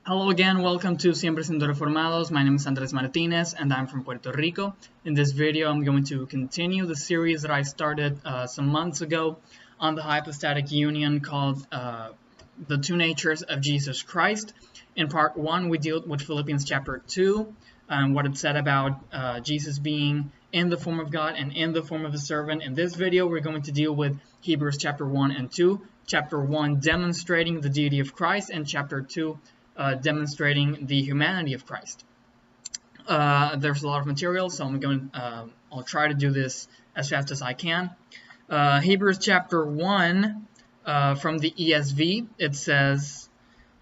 Hello again, welcome to Siempre Siendo Reformados. My name is Andres Martinez and I'm from Puerto Rico. In this video, I'm going to continue the series that I started some months ago on the hypostatic union called The Two Natures of Jesus Christ. In part 1, we deal with Philippians chapter 2 and what it said about Jesus being in the form of God and in the form of a servant. In this video, we're going to deal with Hebrews chapter 1 and 2. Chapter 1 demonstrating the deity of Christ and chapter 2 demonstrating the humanity of Christ. There's a lot of material, so I'll try to do this as fast as I can. Hebrews chapter 1 from the ESV, it says,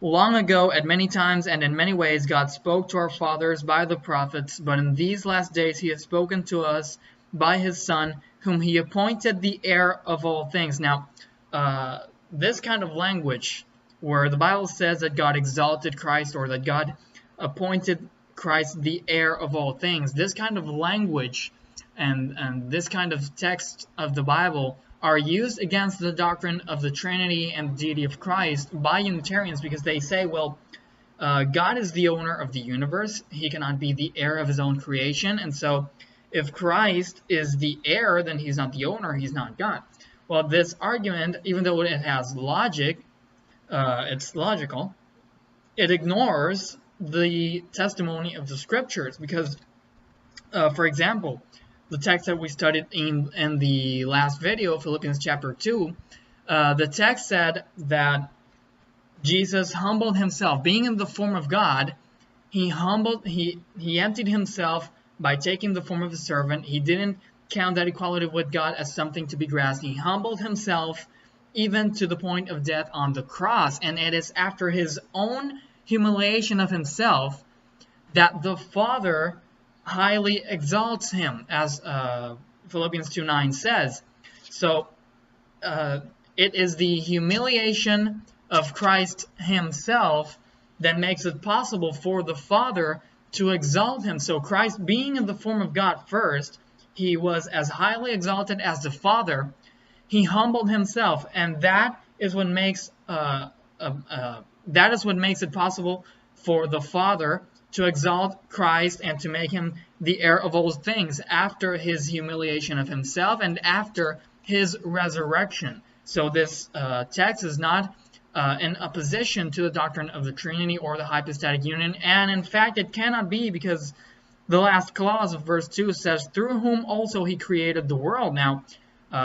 "Long ago, at many times and in many ways, God spoke to our fathers by the prophets, but in these last days he has spoken to us by his Son, whom he appointed the heir of all things." Now, this kind of language where the Bible says that God exalted Christ or that God appointed Christ the heir of all things, this kind of language and this kind of text of the Bible are used against the doctrine of the Trinity and deity of Christ by Unitarians because they say, well, God is the owner of the universe. He cannot be the heir of his own creation. And so if Christ is the heir, then he's not the owner, he's not God. Well, this argument, even though it has logic, it's logical, it ignores the testimony of the scriptures because, for example, the text that we studied in the last video, Philippians chapter 2, the text said that Jesus humbled himself. Being in the form of God, he emptied himself by taking the form of a servant. He didn't count that equality with God as something to be grasped. He humbled himself even to the point of death on the cross. And it is after his own humiliation of himself that the Father highly exalts him, as Philippians 2:9 says. So it is the humiliation of Christ himself that makes it possible for the Father to exalt him. So Christ, being in the form of God first, he was as highly exalted as the Father. He humbled himself, and that is what makes it possible for the Father to exalt Christ and to make him the heir of all things after his humiliation of himself and after his resurrection. So this text is not in opposition to the doctrine of the Trinity or the hypostatic union, and in fact it cannot be because the last clause of verse 2 says, "Through whom also he created the world." Now,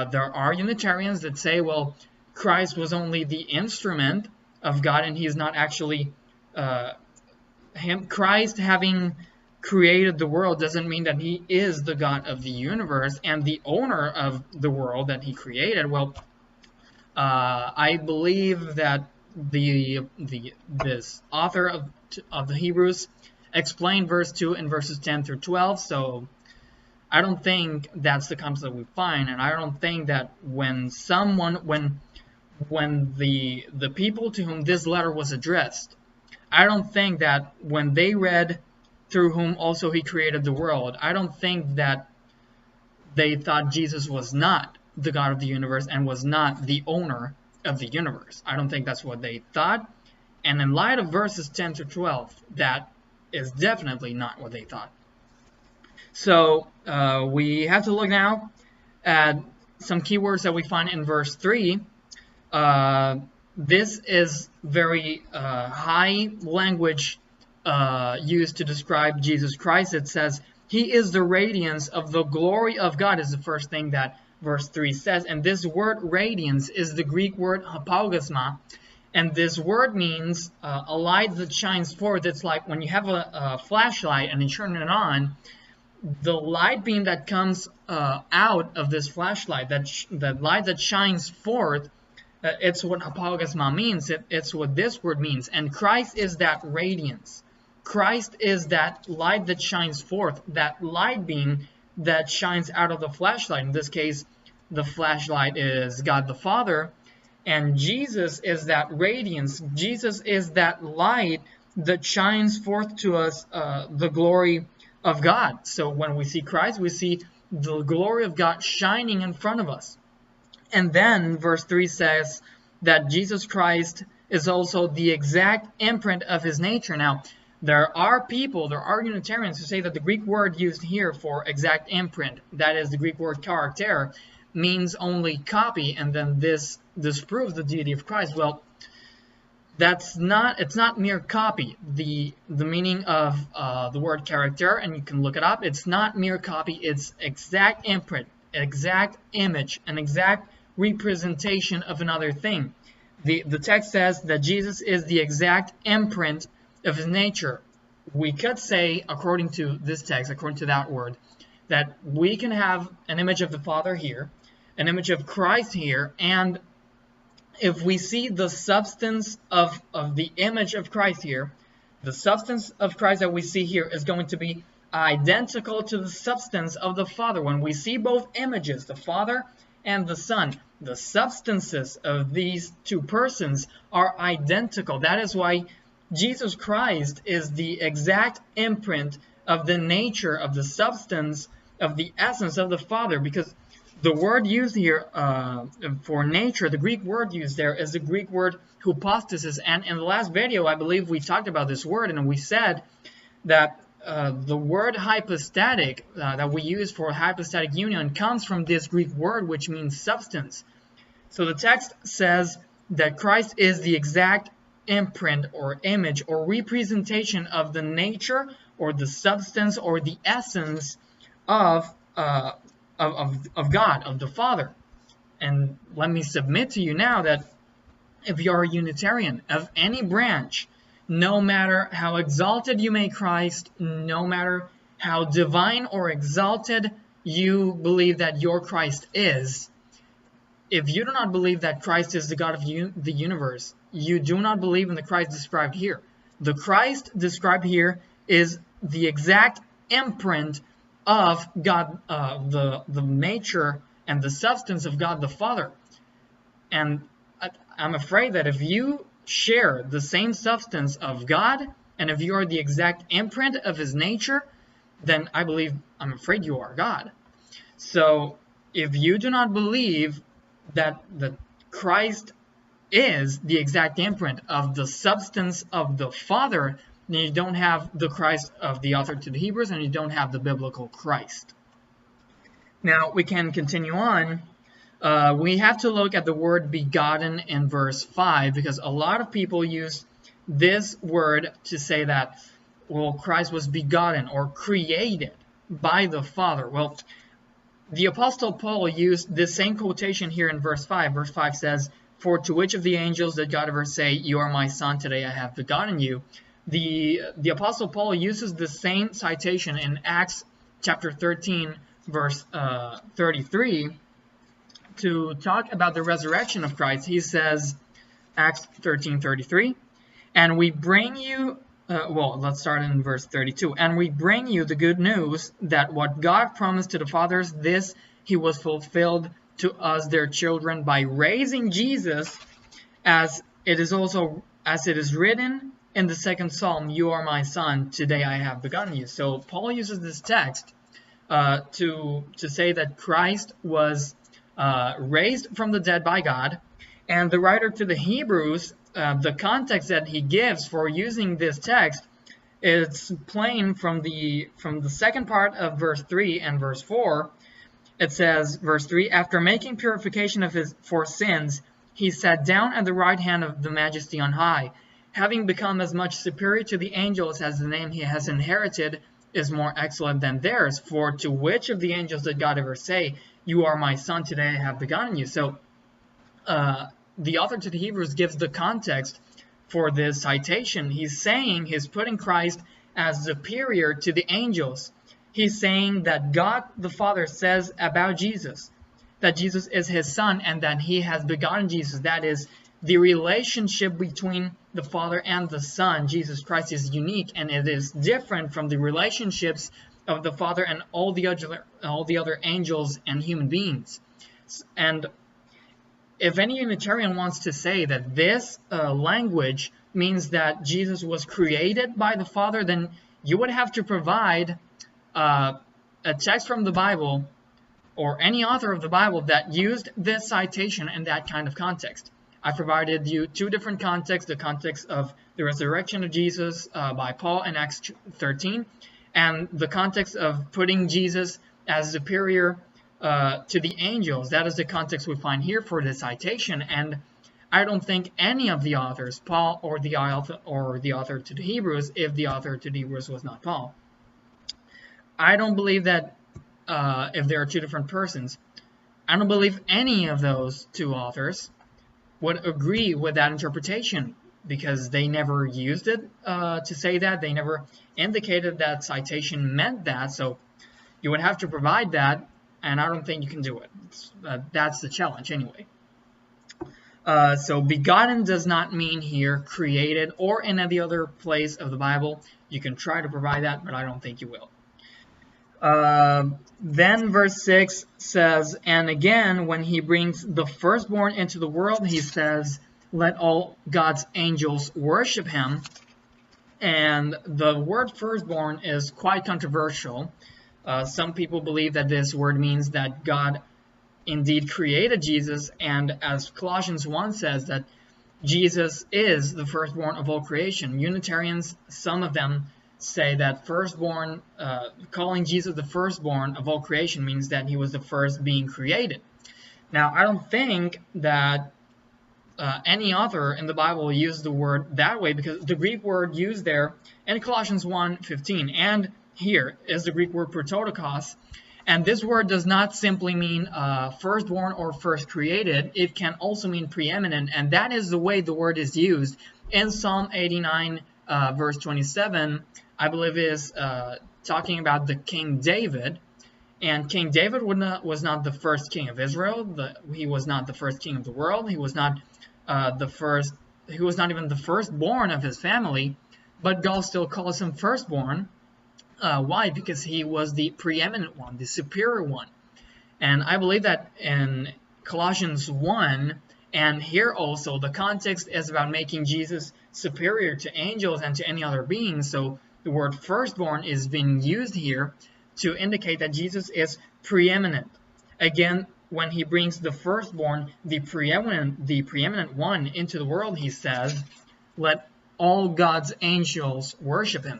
there are Unitarians that say, well, Christ was only the instrument of God and he's not actually Christ having created the world doesn't mean that he is the God of the universe and the owner of the world that he created. Well, I believe that this author of the Hebrews explained verse 2 in verses 10 through 12, so I don't think that's the concept we find, and I don't think that when the people to whom this letter was addressed, I don't think that when they read "through whom also he created the world," I don't think that they thought Jesus was not the God of the universe and was not the owner of the universe. I don't think that's what they thought, and in light of verses 10 to 12, that is definitely not what they thought. So we have to look now at some keywords that we find in verse 3. This is very high language used to describe Jesus Christ. It says, "He is the radiance of the glory of God," is the first thing that verse 3 says. And this word radiance is the Greek word hypaugasma. And this word means a light that shines forth. It's like when you have a flashlight and you turn it on, the light beam that comes out of this flashlight, that light that shines forth, it's what hypaugasma means. It's what this word means. And Christ is that radiance. Christ is that light that shines forth, that light beam that shines out of the flashlight. In this case, the flashlight is God the Father, and Jesus is that radiance. Jesus is that light that shines forth to us the glory of God. So when we see Christ, we see the glory of God shining in front of us. And then verse 3 says that Jesus Christ is also the exact imprint of his nature. Now, there are Unitarians who say that the Greek word used here for exact imprint, that is the Greek word character, means only copy, and then this disproves the deity of Christ. Well, it's not mere copy. The meaning of the word character, and you can look it up, it's not mere copy, it's exact imprint, exact image, an exact representation of another thing. The text says that Jesus is the exact imprint of his nature. We could say, according to this text, according to that word, that we can have an image of the Father here, an image of Christ here, and if we see the substance of the image of Christ here, the substance of Christ that we see here is going to be identical to the substance of the Father. When we see both images, the Father and the Son, the substances of these two persons are identical. That is why Jesus Christ is the exact imprint of the nature, of the substance, of the essence of the Father, because the word used here for nature, the Greek word used there, is the Greek word hypostasis. And in the last video, I believe we talked about this word, and we said that the word hypostatic that we use for hypostatic union comes from this Greek word, which means substance. So the text says that Christ is the exact imprint or image or representation of the nature or the substance or the essence of God, of the Father. And let me submit to you now that if you are a Unitarian of any branch, no matter how exalted you make Christ, no matter how divine or exalted you believe that your Christ is, if you do not believe that Christ is the God of the universe, you do not believe in the Christ described here. The Christ described here is the exact imprint of God, the nature and the substance of God the Father. And I'm afraid that if you share the same substance of God, and if you are the exact imprint of his nature, then I'm afraid you are God. So if you do not believe that Christ is the exact imprint of the substance of the Father, then you don't have the Christ of the author to the Hebrews, and you don't have the biblical Christ. Now we can continue on. We have to look at the word begotten in verse 5, because a lot of people use this word to say that, well, Christ was begotten or created by the Father. Well, the Apostle Paul used this same quotation here in verse 5. Verse 5 says, "For to which of the angels did God ever say, 'You are my son, today I have begotten you'?" The Apostle Paul uses the same citation in Acts chapter 13, verse 33, to talk about the resurrection of Christ. He says, Acts 13:33, "And we bring you," let's start in verse 32, "And we bring you the good news that what God promised to the fathers, this he was fulfilled to us their children by raising Jesus, as it is written in the second psalm, 'You are my son, today I have begotten you.'" So Paul uses this text to say that Christ was raised from the dead by God, and the writer to the Hebrews, the context that he gives for using this text is plain from the second part of verse 3 and verse 4. It says, verse 3, "After making purification for sins, he sat down at the right hand of the Majesty on high, having become as much superior to the angels as the name he has inherited is more excellent than theirs. For to which of the angels did God ever say, 'You are my son, today I have begotten you'?" So the author to the Hebrews gives the context for this citation. He's putting Christ as superior to the angels. He's saying that God the Father says about Jesus that Jesus is his son and that he has begotten Jesus. That is, the relationship between the Father and the Son, Jesus Christ, is unique, and it is different from the relationships of the Father and all the other angels and human beings. And if any Unitarian wants to say that this language means that Jesus was created by the Father, then you would have to provide a text from the Bible or any author of the Bible that used this citation in that kind of context. I provided you two different contexts, the context of the resurrection of Jesus by Paul in Acts 13, and the context of putting Jesus as superior to the angels. That is the context we find here for the citation, and I don't think any of the authors, Paul or the author to the Hebrews, if the author to the Hebrews was not Paul, I don't believe that if there are two different persons, I don't believe any of those two authors would agree with that interpretation, because they never used it to say that. They never indicated that citation meant that, so you would have to provide that, and I don't think you can do it. That's the challenge anyway. So begotten does not mean here created or in any other place of the Bible. You can try to provide that, but I don't think you will. Then verse 6 says, and again, when he brings the firstborn into the world, he says, let all God's angels worship him. And the word firstborn is quite controversial. Some people believe that this word means that God indeed created Jesus, and as Colossians 1 says, that Jesus is the firstborn of all creation. Unitarians, some of them, say that firstborn, calling Jesus the firstborn of all creation means that he was the first being created. Now, I don't think that any author in the Bible used the word that way, because the Greek word used there in Colossians 1:15 and here is the Greek word prototokos, and this word does not simply mean firstborn or first created. It can also mean preeminent, and that is the way the word is used in Psalm 89 verse 27. I believe is talking about the King David, and King David was not the first king of Israel. He was not the first king of the world. He was not He was not even the firstborn of his family, but God still calls him firstborn. Why? Because he was the preeminent one, the superior one. And I believe that in Colossians 1, and here also, the context is about making Jesus superior to angels and to any other being. So the word firstborn is being used here to indicate that Jesus is preeminent. Again, when he brings the firstborn, the preeminent one into the world, he says, let all God's angels worship him.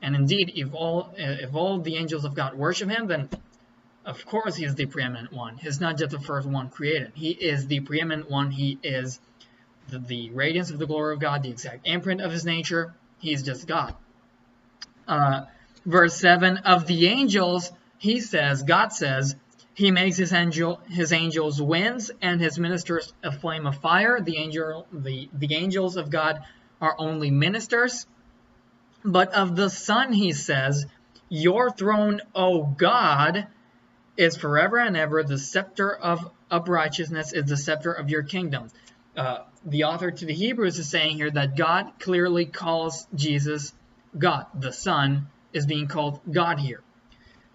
And indeed, if all the angels of God worship him, then of course he is the preeminent one. He's not just the first one created. He is the preeminent one. He is the radiance of the glory of God, the exact imprint of his nature. He is just God. Verse 7, of the angels, he says, God says, he makes his angels winds and his ministers a flame of fire. The angels of God are only ministers. But of the Son, he says, your throne, O God, is forever and ever. The scepter of uprightness is the scepter of your kingdom. The author to the Hebrews is saying here that God clearly calls Jesus God. The Son is being called God here.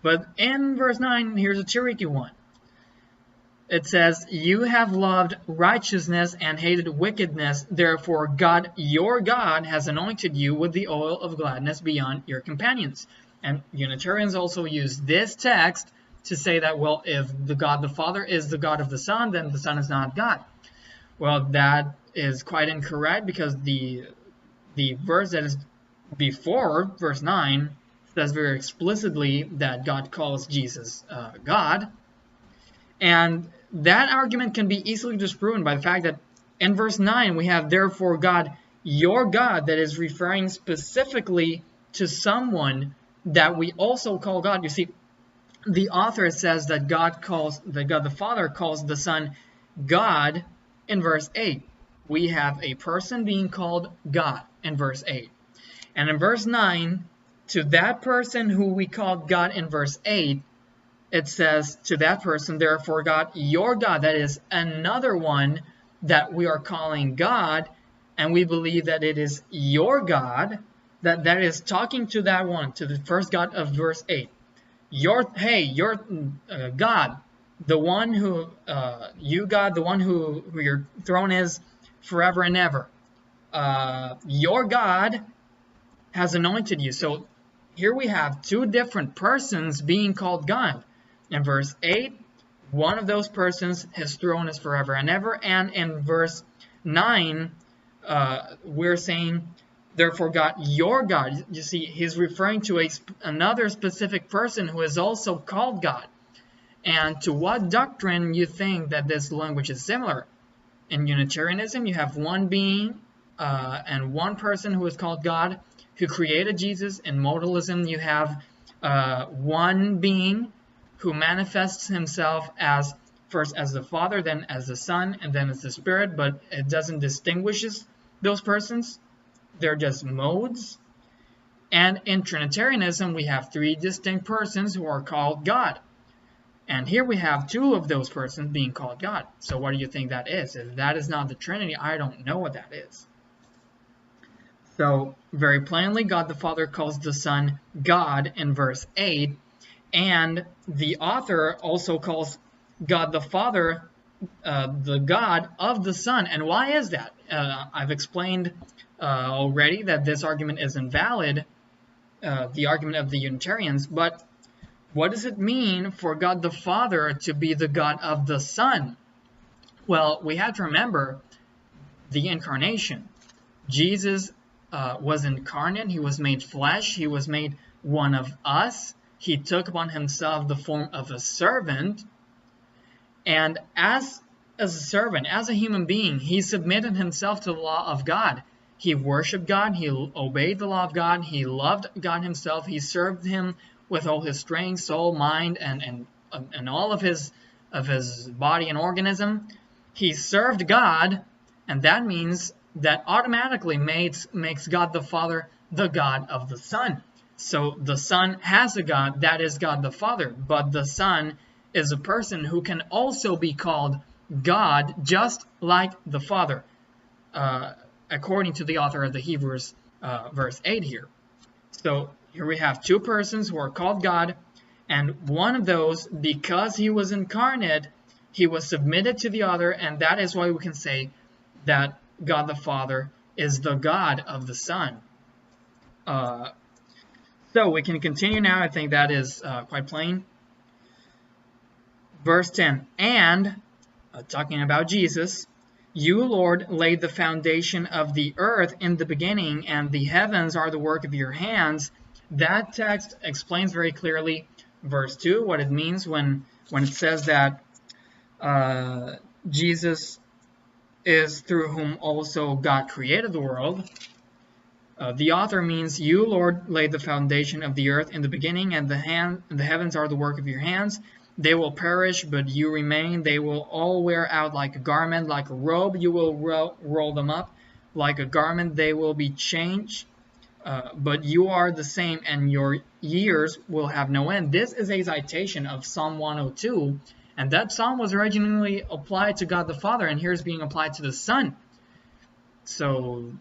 But in verse 9, here's a tricky one. It says, you have loved righteousness and hated wickedness. Therefore, God, your God, has anointed you with the oil of gladness beyond your companions. And Unitarians also use this text to say that, well, if the God the Father is the God of the Son, then the Son is not God. Well, that is quite incorrect, because the verse that is before verse 9 says very explicitly that God calls Jesus God. And that argument can be easily disproven by the fact that in verse 9 we have, therefore God, your God, that is referring specifically to someone that we also call God. You see, the author says that God the Father calls the Son God in verse 8. We have a person being called God in verse 8. And in verse 9, to that person who we called God in verse 8, it says to that person, therefore God, your God, that is another one that we are calling God, and we believe that it is your God, that is talking to that one, to the first God of verse 8. Your God, the one who, you God, the one who your throne is forever and ever. Your God has anointed you. So here we have two different persons being called God. In verse 8, one of those persons, his throne is forever and ever. And in verse 9, we're saying, therefore God, your God. You see, he's referring to another specific person who is also called God. And to what doctrine you think that this language is similar? In Unitarianism, you have one being and one person who is called God, who created Jesus. In modalism, you have one being who manifests himself as first as the Father, then as the Son, and then as the Spirit, but it doesn't distinguish those persons. They're just modes. And in Trinitarianism, we have 3 distinct persons who are called God. And here we have 2 of those persons being called God. So what do you think that is? If that is not the Trinity, I don't know what that is. So very plainly, God the Father calls the Son God in verse 8. And the author also calls God the Father the God of the Son. And why is that? I've explained already that this argument is invalid, the argument of the Unitarians. But what does it mean for God the Father to be the God of the Son? Well, we have to remember the incarnation. Jesus was incarnate. He was made flesh. He was made one of us. He took upon himself the form of a servant. And as a servant, as a human being, he submitted himself to the law of God. He worshiped God. He obeyed the law of God. He loved God himself. He served him with all his strength, soul, mind, and all of his body and organism. He served God, and that means that automatically makes God the Father the God of the Son. So the Son has a God, that is God the Father, but the Son is a person who can also be called God, just like the Father, according to the author of the Hebrews, verse 8 here. So here we have 2 persons who are called God, and one of those, because he was incarnate, he was submitted to the other, and that is why we can say that God the Father is the God of the Son. So we can continue now. I think that is quite plain. Verse 10, and, talking about Jesus, you, Lord, laid the foundation of the earth in the beginning, and the heavens are the work of your hands. That text explains very clearly, verse 2, what it means when it says that Jesus is through whom also God created the world. The author means, you, Lord, laid the foundation of the earth in the beginning, and the heavens are the work of your hands. They will perish, but you remain. They will all wear out like a garment, like a robe. You will roll them up like a garment. They will be changed. But you are the same, and your years will have no end. This is a citation of Psalm 102, and that psalm was originally applied to God the Father, and here it's being applied to the Son. So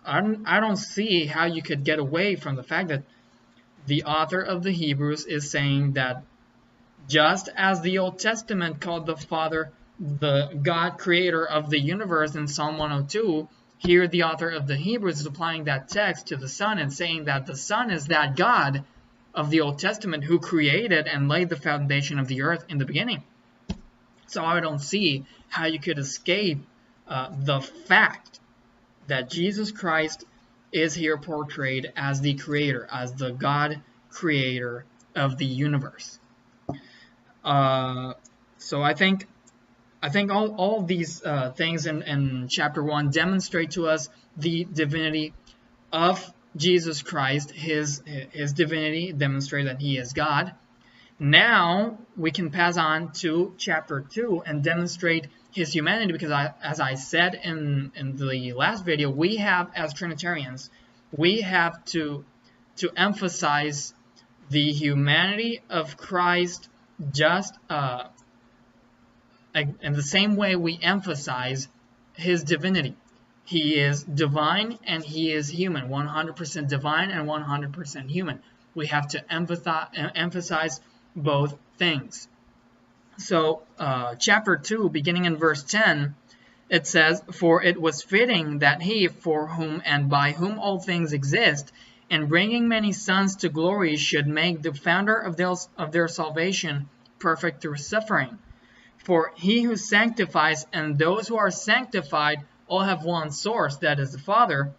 I don't see how you could get away from the fact that the author of the Hebrews is saying that just as the Old Testament called the Father the God creator of the universe in Psalm 102, here the author of the Hebrews is applying that text to the Son and saying that the Son is that God of the Old Testament who created and laid the foundation of the earth in the beginning. So I don't see how you could escape the fact that Jesus Christ is here portrayed as the creator, as the God creator of the universe. So I think all of these things in chapter 1 demonstrate to us the divinity of Jesus Christ. His divinity demonstrates that he is God. Now we can pass on to chapter 2 and demonstrate his humanity, because as I said in the last video, we have, as Trinitarians, we have to emphasize the humanity of Christ just in the same way we emphasize his divinity. He is divine and he is human, 100% divine and 100% human. We have to emphasize both things. So chapter 2, beginning in verse 10, it says, "For it was fitting that he, for whom and by whom all things exist, in bringing many sons to glory, should make the founder of their salvation perfect through suffering. For he who sanctifies and those who are sanctified all have one source, that is the Father.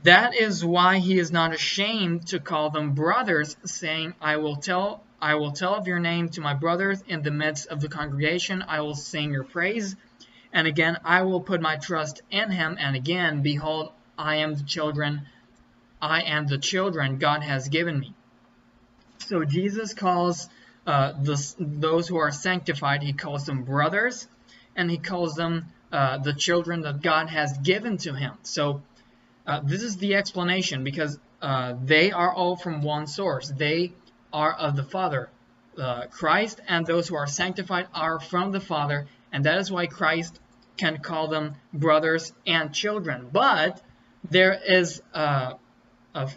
That is why he is not ashamed to call them brothers, saying, I will tell of your name to my brothers in the midst of the congregation. I will sing your praise. And again, I will put my trust in him. And again, behold, I am the children God has given me. So Jesus calls those who are sanctified, he calls them brothers, and he calls them the children that God has given to him. So this is the explanation, because they are all from one source. They are of the Father. Christ and those who are sanctified are from the Father, and that is why Christ can call them brothers and children. But there is a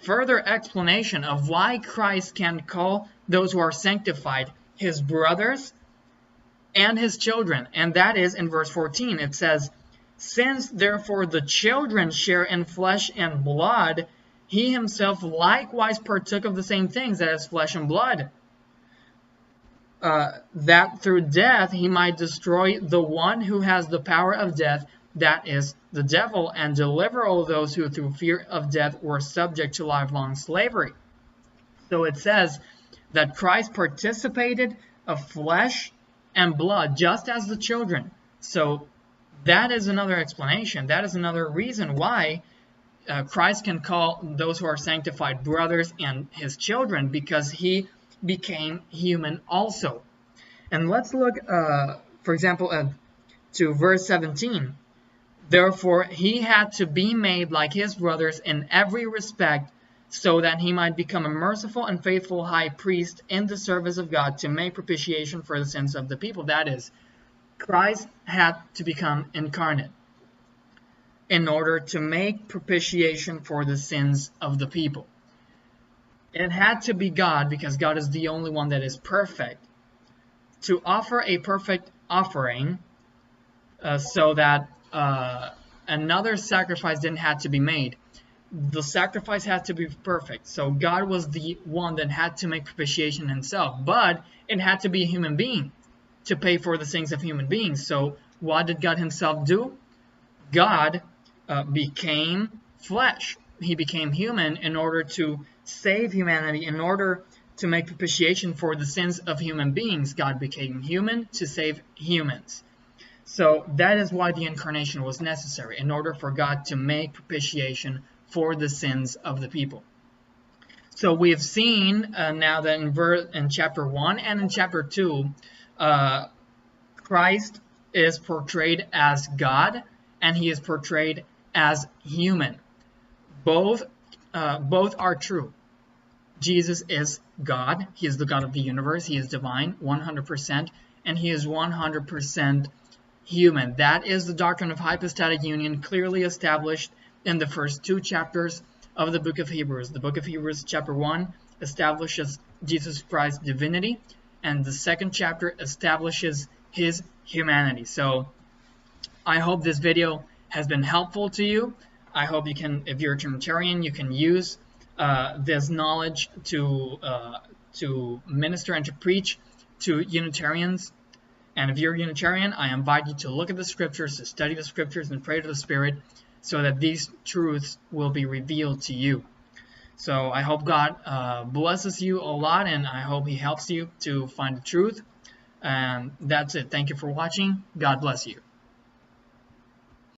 further explanation of why Christ can call those who are sanctified his brothers and his children, and that is in verse 14. It says, since therefore the children share in flesh and blood, he himself likewise partook of the same things, that is, flesh and blood, that through death he might destroy the one who has the power of death, that is, the devil, and deliver all those who through fear of death were subject to lifelong slavery. So it says that Christ participated of flesh and blood just as the children. So that is another explanation. That is another reason why Christ can call those who are sanctified brothers and his children, because he became human also. And let's look, for example, to verse 17. Therefore, he had to be made like his brothers in every respect, so that he might become a merciful and faithful high priest in the service of God to make propitiation for the sins of the people. That is, Christ had to become incarnate in order to make propitiation for the sins of the people. It had to be God, because God is the only one that is perfect, to offer a perfect offering so that another sacrifice didn't have to be made. The sacrifice had to be perfect. So God was the one that had to make propitiation himself, but it had to be a human being to pay for the sins of human beings. So what did God himself do? God became flesh. He became human in order to save humanity, in order to make propitiation for the sins of human beings. God became human to save humans. So that is why the incarnation was necessary, in order for God to make propitiation for the sins of the people. So we have seen now that in chapter 1 and in chapter 2, Christ is portrayed as God, and he is portrayed as human. Both are true. Jesus is God. He is the God of the universe. He is divine, 100%, and he is 100% human. That is the doctrine of hypostatic union, clearly established in the first 2 chapters of the book of Hebrews. The book of Hebrews, chapter 1, establishes Jesus Christ's divinity, and the second chapter establishes his humanity. So I hope this video has been helpful to you. I hope you can, if you're a Trinitarian, you can use this knowledge to minister and to preach to Unitarians. And if you're a Unitarian, I invite you to look at the scriptures, to study the scriptures, and pray to the Spirit, so that these truths will be revealed to you. So I hope God blesses you a lot, and I hope he helps you to find the truth. And that's it. Thank you for watching. God bless you.